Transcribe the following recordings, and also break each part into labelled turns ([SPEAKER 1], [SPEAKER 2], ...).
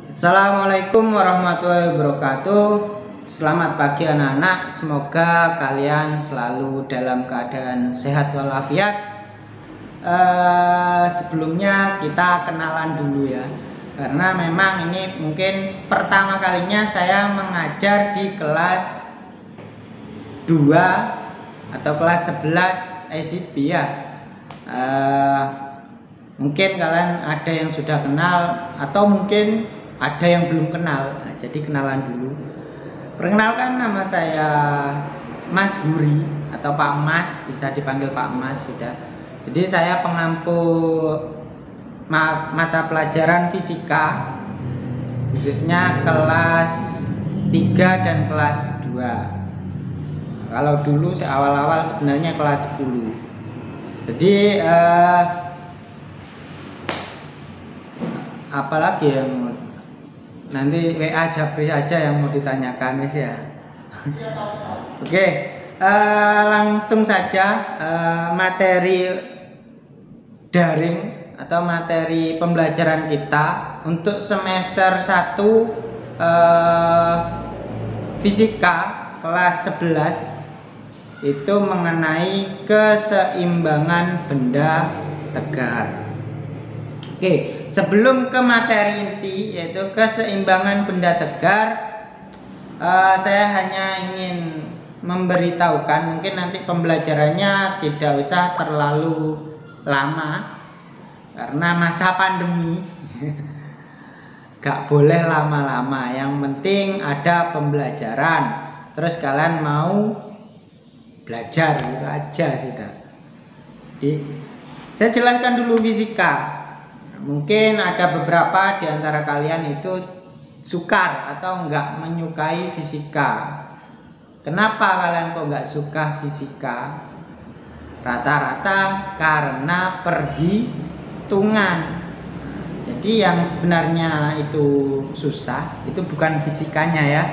[SPEAKER 1] Assalamualaikum warahmatullahi wabarakatuh. Selamat pagi anak-anak. Semoga kalian selalu dalam keadaan sehat walafiat. Sebelumnya kita kenalan dulu ya, karena memang ini mungkin pertama kalinya saya mengajar di kelas 2 atau kelas 11 ICB ya. Mungkin kalian ada yang sudah kenal atau mungkin ada yang belum kenal. Nah, jadi kenalan dulu. Perkenalkan, nama saya Mas Huri atau Pak Mas, bisa dipanggil Pak Mas sudah. Jadi saya pengampu mata pelajaran fisika, khususnya kelas 3 dan kelas 2. Kalau dulu awal-awal sebenarnya kelas 10. Jadi apalagi yang nanti WA Japri aja yang mau ditanyakan ya. Oke, langsung saja materi daring atau materi pembelajaran kita untuk semester 1 fisika kelas 11 itu mengenai keseimbangan benda tegar. Oke, sebelum ke materi inti yaitu keseimbangan benda tegar, saya hanya ingin memberitahukan, mungkin nanti pembelajarannya tidak usah terlalu lama karena masa pandemi. Gak boleh lama-lama, yang penting ada pembelajaran, terus kalian mau belajar gitu aja sudah. Jadi saya jelaskan dulu fisika. Mungkin ada beberapa di antara kalian itu sukar atau enggak menyukai fisika. Kenapa kalian kok enggak suka fisika? Rata-rata karena perhitungan. Jadi yang sebenarnya itu susah itu bukan fisikanya ya.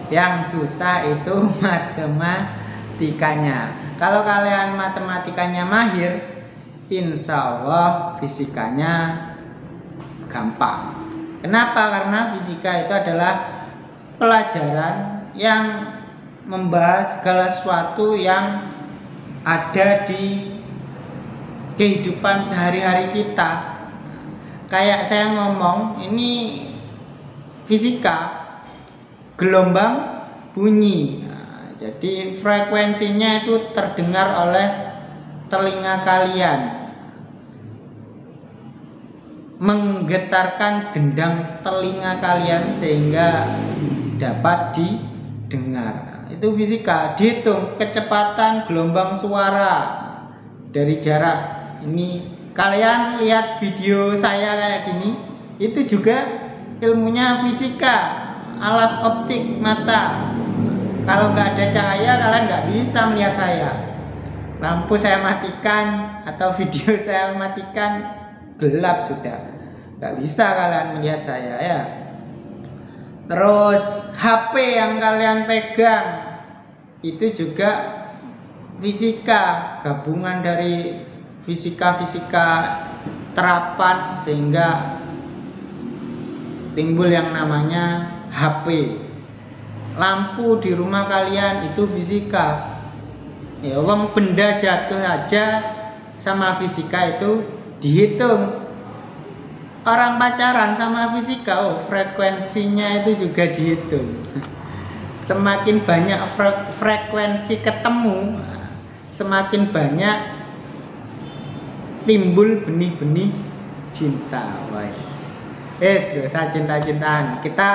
[SPEAKER 1] Yang susah itu matematikanya. Kalau kalian matematikanya mahir, insya Allah fisikanya gampang. Kenapa? Karena fisika itu adalah pelajaran yang membahas segala sesuatu yang ada di kehidupan sehari-hari kita. Kayak saya ngomong, ini fisika, gelombang bunyi. Nah, jadi frekuensinya itu terdengar oleh telinga kalian, menggetarkan gendang telinga kalian sehingga dapat didengar. Itu fisika. Dihitung kecepatan gelombang suara dari jarak. Ini kalian lihat video saya kayak gini, itu juga ilmunya fisika. Alat optik mata, kalau nggak ada cahaya kalian nggak bisa melihat saya. Lampu saya matikan atau video saya matikan, gelap sudah, nggak bisa kalian melihat saya ya. Terus HP yang kalian pegang itu juga fisika, gabungan dari fisika-fisika terapan sehingga timbul yang namanya HP. Lampu di rumah kalian itu fisika. Ya, uang benda jatuh aja sama fisika itu dihitung. Orang pacaran sama fisika, frekuensinya itu juga dihitung. Semakin banyak frekuensi ketemu, semakin banyak timbul benih-benih cinta. Dosa cinta-cintaan. Kita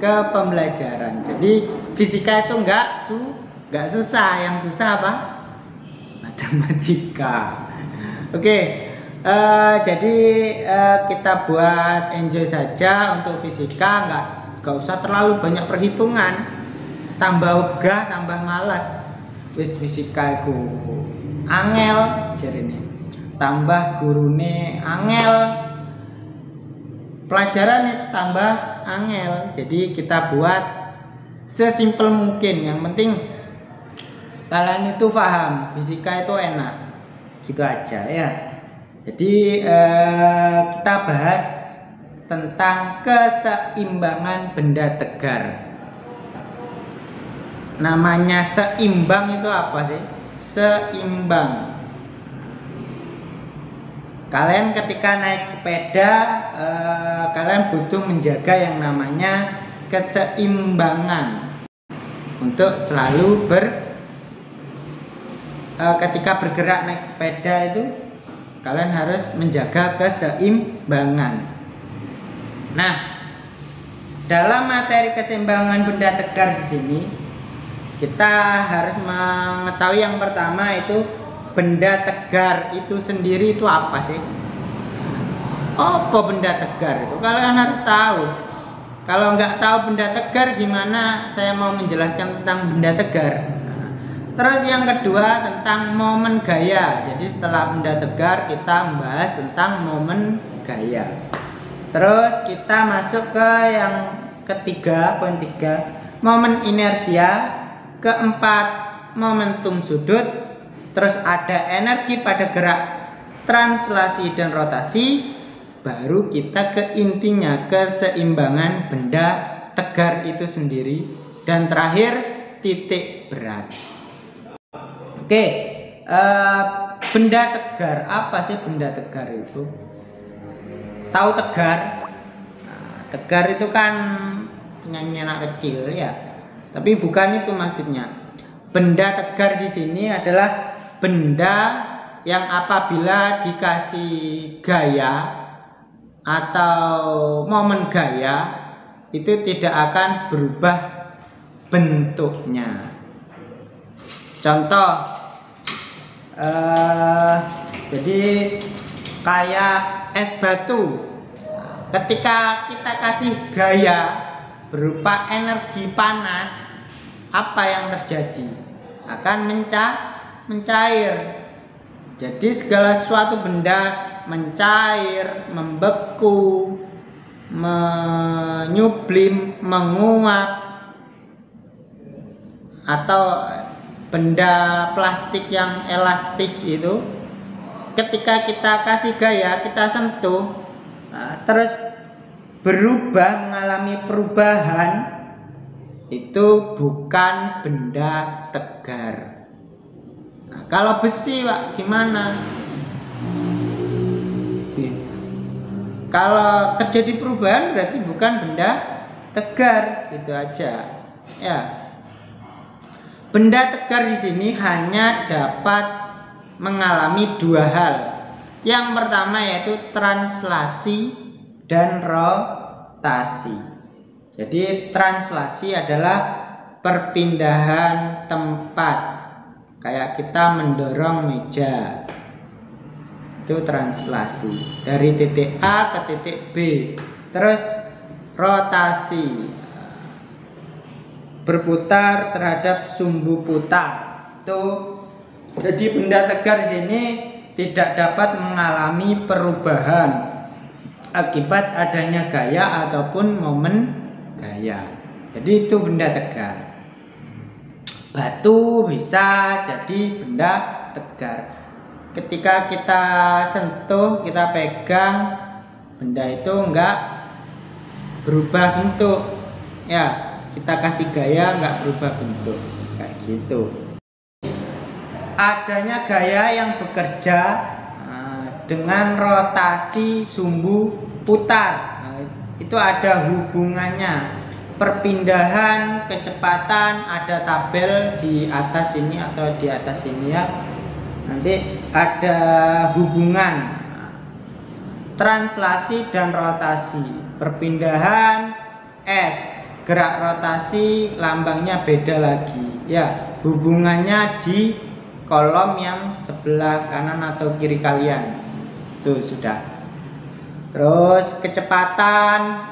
[SPEAKER 1] ke pembelajaran. Jadi fisika itu enggak susah, yang susah apa? Matematika. Oke, jadi kita buat enjoy saja untuk fisika, enggak usah terlalu banyak perhitungan. Tambah wegah, tambah malas. Wis fisika iku angel jarene. Tambah gurune angel, pelajaran tambah angel. Jadi kita buat sesimpel mungkin. Yang penting kalian itu paham, fisika itu enak. Gitu aja ya. Jadi kita bahas tentang keseimbangan benda tegar. Namanya seimbang itu apa sih? Seimbang. Kalian ketika naik sepeda, kalian butuh menjaga yang namanya keseimbangan untuk selalu ketika bergerak naik sepeda itu kalian harus menjaga keseimbangan. Nah, dalam materi keseimbangan benda tegar di sini kita harus mengetahui yang pertama itu benda tegar itu sendiri itu apa sih? Apa benda tegar itu? Kalian harus tahu. Kalau nggak tahu benda tegar, gimana saya mau menjelaskan tentang benda tegar? Terus yang kedua tentang momen gaya. Jadi setelah benda tegar kita membahas tentang momen gaya. Terus kita masuk ke yang ketiga, poin 3, momen inersia. Keempat, momentum sudut. Terus ada energi pada gerak, translasi dan rotasi. Baru kita ke intinya, keseimbangan benda tegar itu sendiri. Dan terakhir, titik berat. Oke, benda tegar, apa sih benda tegar itu? Tahu tegar? Nah, tegar itu kan penyanyi anak kecil ya. Tapi bukan itu maksudnya. Benda tegar di sini adalah benda yang apabila dikasih gaya atau momen gaya itu tidak akan berubah bentuknya. Contoh, jadi kayak es batu. Ketika kita kasih gaya berupa energi panas, apa yang terjadi? Akan mencair. Jadi segala sesuatu benda mencair, membeku, menyublim, menguap, atau benda plastik yang elastis itu ketika kita kasih gaya, kita sentuh, terus berubah, mengalami perubahan, itu bukan benda tegar. Nah, kalau besi Pak gimana? Kalau terjadi perubahan berarti bukan benda tegar, gitu aja. Ya. Benda tegar di sini hanya dapat mengalami dua hal. Yang pertama yaitu translasi dan rotasi. Jadi translasi adalah perpindahan tempat. Kayak kita mendorong meja. Itu translasi dari titik A ke titik B. Terus rotasi, berputar terhadap sumbu putar. Itu jadi benda tegar di sini tidak dapat mengalami perubahan akibat adanya gaya ataupun momen gaya. Jadi itu benda tegar. Batu bisa jadi benda tegar. Ketika kita sentuh, kita pegang, benda itu enggak berubah bentuk. Ya, kita kasih gaya enggak berubah bentuk. Kayak gitu. Adanya gaya yang bekerja dengan rotasi sumbu putar. Nah, itu ada hubungannya. Perpindahan kecepatan, ada tabel di atas ini atau di atas ini ya. Nanti ada hubungan translasi dan rotasi. Perpindahan S, gerak rotasi lambangnya beda lagi. Ya, hubungannya di kolom yang sebelah kanan atau kiri kalian. Itu sudah. Terus kecepatan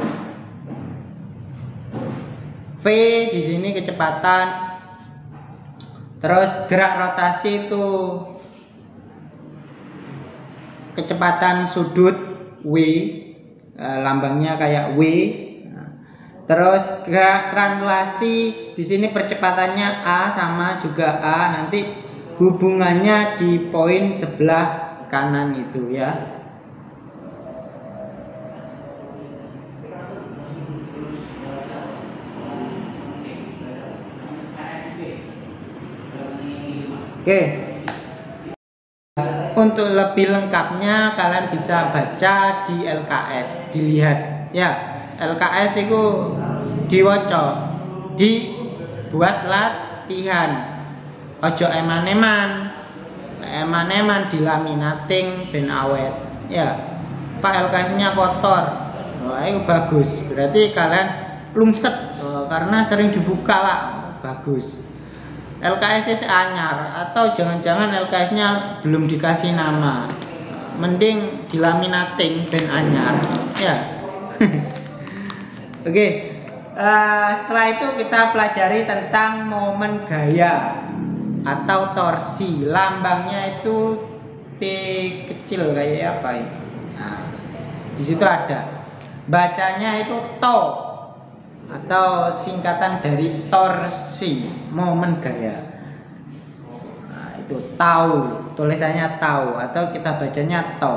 [SPEAKER 1] V di sini kecepatan. Terus gerak rotasi itu kecepatan sudut W, lambangnya kayak W. Terus gerak translasi di sini percepatannya A sama juga A. Nanti hubungannya di poin sebelah kanan itu ya. Oke. Untuk lebih lengkapnya kalian bisa baca di LKS, dilihat ya. LKS itu diwaca, dibuat latihan. Ojo eman-eman dilaminating ben awet ya. Pak LKS-nya kotor, wah itu bagus, berarti kalian lungset karena sering dibuka Pak, bagus. LKS anyar atau jangan-jangan LKS-nya belum dikasih nama, mending dilaminating ben anyar ya. Oke, setelah itu kita pelajari tentang momen gaya atau torsi. Lambangnya itu T kecil kayak apa ini? Nah, di situ ada. Bacanya itu to atau singkatan dari torsi, momen gaya. Nah, itu tahu, tulisannya tahu atau kita bacanya to.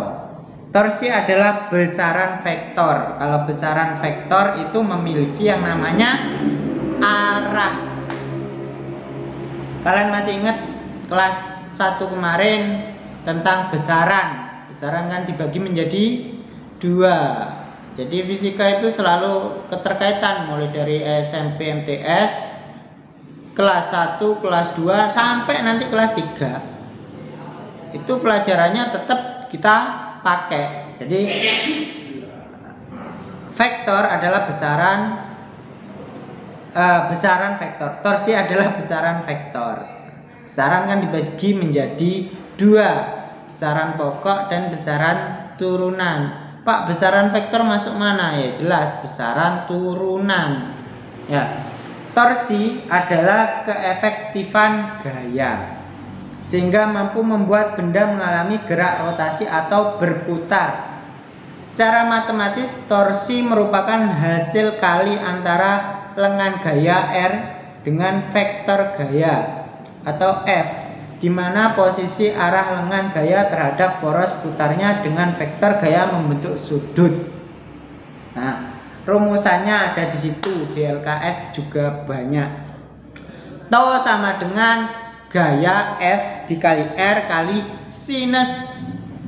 [SPEAKER 1] Torsi adalah besaran vektor. Kalau besaran vektor itu memiliki yang namanya arah. Kalian masih ingat kelas 1 kemarin tentang besaran. Besaran kan dibagi menjadi 2. Jadi fisika itu selalu keterkaitan mulai dari SMP MTS kelas 1, kelas 2 sampai nanti kelas 3. Itu pelajarannya tetap kita pakai. Jadi vektor adalah besaran vektor. Torsi adalah besaran vektor. Besaran kan dibagi menjadi 2, besaran pokok dan besaran turunan. Pak, besaran vektor masuk mana? Ya jelas besaran turunan. Ya. Torsi adalah keefektifan gaya sehingga mampu membuat benda mengalami gerak rotasi atau berputar. Secara matematis, torsi merupakan hasil kali antara lengan gaya R dengan vektor gaya atau F, di mana posisi arah lengan gaya terhadap poros putarnya dengan vektor gaya membentuk sudut. Nah, rumusannya ada di situ, di LKS juga banyak. Tau sama dengan gaya F dikali R kali sinus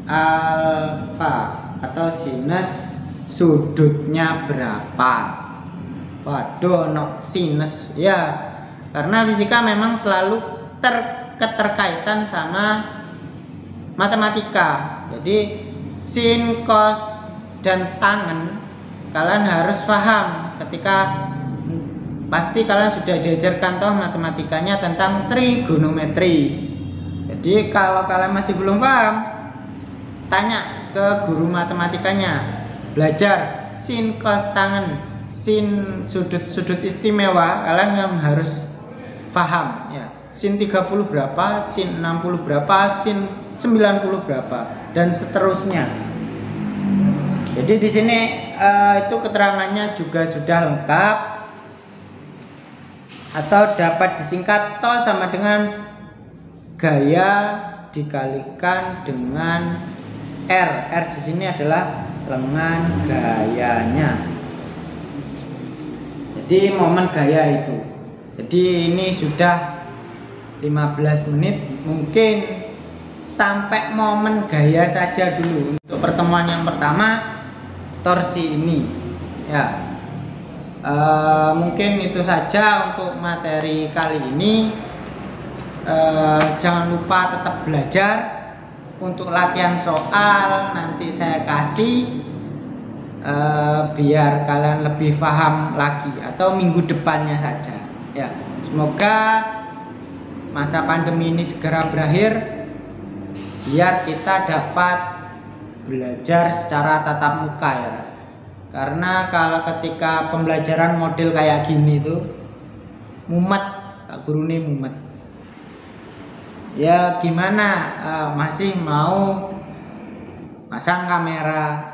[SPEAKER 1] alfa atau sinus sudutnya berapa. Waduh, no sinus ya, karena fisika memang selalu keterkaitan sama matematika. Jadi sin, cos, dan tangen kalian harus paham ketika pasti kalian sudah diajarkan toh matematikanya tentang trigonometri. Jadi kalau kalian masih belum paham, tanya ke guru matematikanya. Belajar sin, cos, tangen, sin, sudut-sudut istimewa, kalian harus paham ya. Sin 30 berapa, sin 60 berapa, sin 90 berapa, dan seterusnya. Jadi di sini itu keterangannya juga sudah lengkap, atau dapat disingkat to sama dengan gaya dikalikan dengan R. R di sini adalah lengan gayanya. Jadi momen gaya itu. Jadi ini sudah 15 menit, mungkin sampai momen gaya saja dulu untuk pertemuan yang pertama torsi ini ya. Mungkin itu saja untuk materi kali ini. Jangan lupa tetap belajar. Untuk latihan soal nanti saya kasih biar kalian lebih paham lagi, atau minggu depannya saja ya. Semoga masa pandemi ini segera berakhir biar kita dapat belajar secara tatap muka ya. Karena kalau ketika pembelajaran model kayak gini tuh mumet, Pak Guru nih mumet. Ya gimana, masih mau pasang kamera,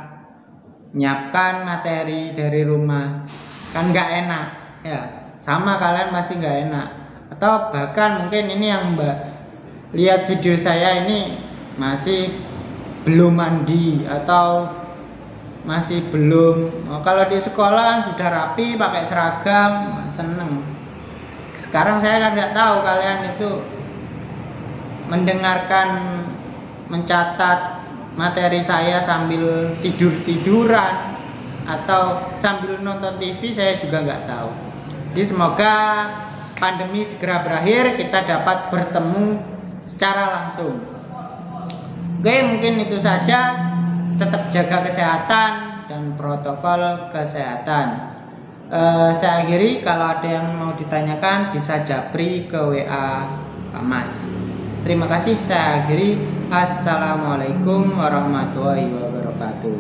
[SPEAKER 1] nyiapkan materi dari rumah, kan nggak enak ya. Sama kalian pasti nggak enak. Atau bahkan mungkin ini yang Mbak lihat video saya ini masih belum mandi atau masih belum, kalau di sekolah sudah rapi pakai seragam, seneng. Sekarang saya kan nggak tahu kalian itu mendengarkan, mencatat materi saya sambil tiduran atau sambil nonton TV, saya juga nggak tahu. Jadi semoga pandemi segera berakhir, kita dapat bertemu secara langsung. Oke, mungkin itu saja. Tetap jaga kesehatan dan protokol kesehatan. Saya akhiri, kalau ada yang mau ditanyakan bisa japri ke WA Pak Mas. Terima kasih, saya akhiri. Assalamualaikum warahmatullahi wabarakatuh.